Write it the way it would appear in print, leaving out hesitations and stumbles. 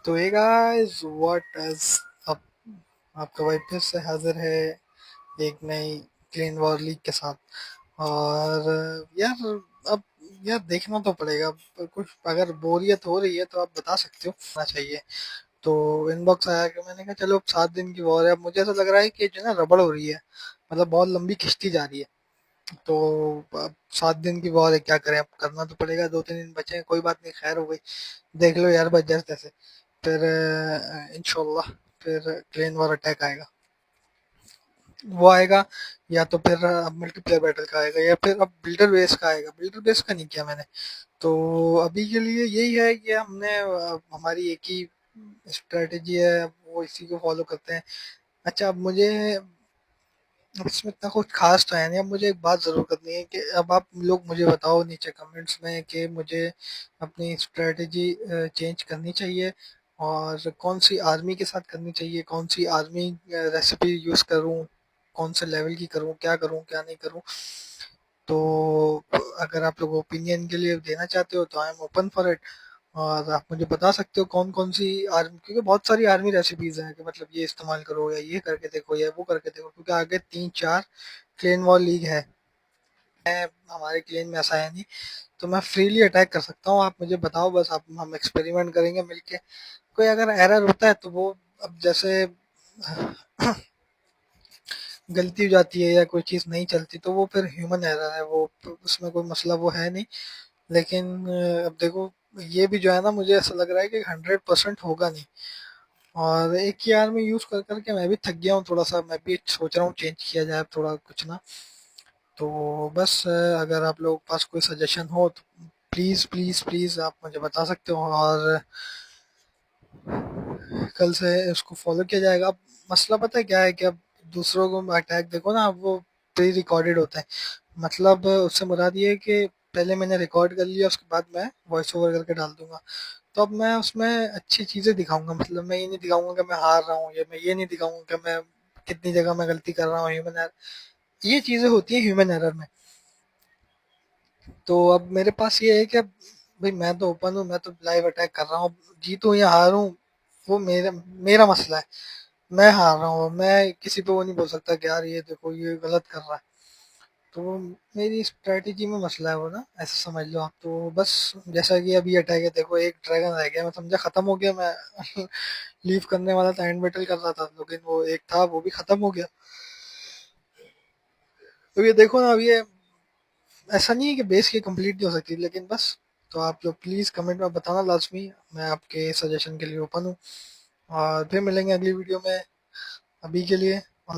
तो hey guys what is up. आपका भाई फिर से हाजिर है एक नई क्लीन वॉर लीग के साथ। और यार अब यार देखना तो पड़ेगा। अब कुछ अगर बोरियत हो रही है तो आप बता सकते हो ना चाहिए। तो इनबॉक्स आया कि मैंने कहा चलो अब 7 दिन की वॉर है। अब मुझे ऐसा लग रहा है कि जो है ना रबड़ हो रही है, मतलब बहुत लंबी खिंचती जा रही है। तो अब 7 दिन की वॉर है, क्या करें, अब करना तो पड़ेगा। 2-3 दिन बचे हैं, कोई बात नहीं, खैर हो गई। देख लो यार बस जैसे तैसे। फिर इंशाल्लाह फिर क्लेन वॉर अटैक आएगा। वो आएगा या तो फिर मल्टीप्लेयर बैटल का आएगा या फिर अब बिल्डर बेस का आएगा। बिल्डर बेस का नहीं किया मैंने। तो अभी के लिए यही है कि हमने हमारी एक ही स्ट्रेटेजी है, अब वो इसी को फॉलो करते हैं। अच्छा, अब मुझे अब इसमें इतना कुछ खास तो है नहीं। अब मुझे एक बात ज़रूर करनी है कि अब आप लोग मुझे बताओ नीचे कमेंट्स में कि मुझे अपनी स्ट्रेटजी चेंज करनी चाहिए और कौन सी आर्मी के साथ करनी चाहिए, कौन सी आर्मी रेसिपी यूज़ करूं, कौन से लेवल की करूं, क्या करूं क्या नहीं करूं। तो अगर आप लोग ओपिनियन के लिए देना चाहते हो तो I am open for it. और आप मुझे बता सकते हो कौन कौन सी आर्मी, क्योंकि बहुत सारी आर्मी रेसिपीज हैं कि मतलब ये इस्तेमाल करो या ये करके देखो या वो करके देखो, क्योंकि आगे 3-4 क्लेन वॉर लीग है। हमारे क्लेन में ऐसा है नहीं, तो मैं फ्रीली अटैक कर सकता हूँ। आप मुझे बताओ बस, आप हम एक्सपेरिमेंट करेंगे मिलके। कोई अगर एरर होता है तो वो, अब जैसे गलती हो जाती है या कोई चीज़ नहीं चलती तो वो फिर ह्यूमन एरर है, वो उसमें कोई मसला वो है नहीं। लेकिन अब देखो, ये भी जो है ना, मुझे ऐसा लग रहा है कि 100% होगा नहीं। और एक ही आर्मी यूज़ कर करके मैं भी थक गया हूँ थोड़ा सा। मैं भी सोच रहा हूँ चेंज किया जाए थोड़ा कुछ ना। तो बस अगर आप लोगों के पास कोई सजेशन हो तो प्लीज़ प्लीज़ प्लीज़ आप मुझे बता सकते हो और कल से इसको फॉलो किया जाएगा। अब मसला पता है क्या है कि अब दूसरों को अटैक देखो ना, अब वो प्री रिकॉर्डेड होते हैं। मतलब उससे मुराद ये है कि पहले मैंने रिकॉर्ड कर लिया, उसके बाद मैं वॉइस ओवर करके डाल दूंगा। तो अब मैं उसमें अच्छी चीज़ें दिखाऊंगा। मतलब मैं ये नहीं दिखाऊंगा कि मैं हार रहा हूँ, या मैं ये नहीं दिखाऊंगा कि मैं कितनी जगह मैं गलती कर रहा हूँ, ह्यूमन एरर। ये चीज़ें होती हैं ह्यूमन एरर में। तो अब मेरे पास ये है कि अब भाई मैं तो ओपन हूँ, मैं तो लाइव अटैक कर रहा हूँ। जीतूँ या हारूँ वो मेरा मेरा मसला है। मैं हार रहा हूँ, मैं किसी पे वो नहीं बोल सकता कि यार ये देखो ये गलत कर रहा है। तो वो मेरी स्ट्रेटेजी में मसला है वो ना, ऐसा समझ लो आप। तो बस जैसा कि अभी अटैक है, देखो एक ड्रैगन रह गया, मैं समझा खत्म हो गया। मैं लीव करने वाला था, एंड बैटल कर रहा था, लेकिन वो एक था वो भी खत्म हो गया। तो ये देखो ना, अब ये ऐसा नहीं है कि बेस की कंप्लीट नहीं हो सकती, लेकिन बस। तो आप लोग प्लीज़ कमेंट में बताना लाजमी, मैं आपके सजेशन के लिए ओपन हूँ। और फिर मिलेंगे अगली वीडियो में। अभी के लिए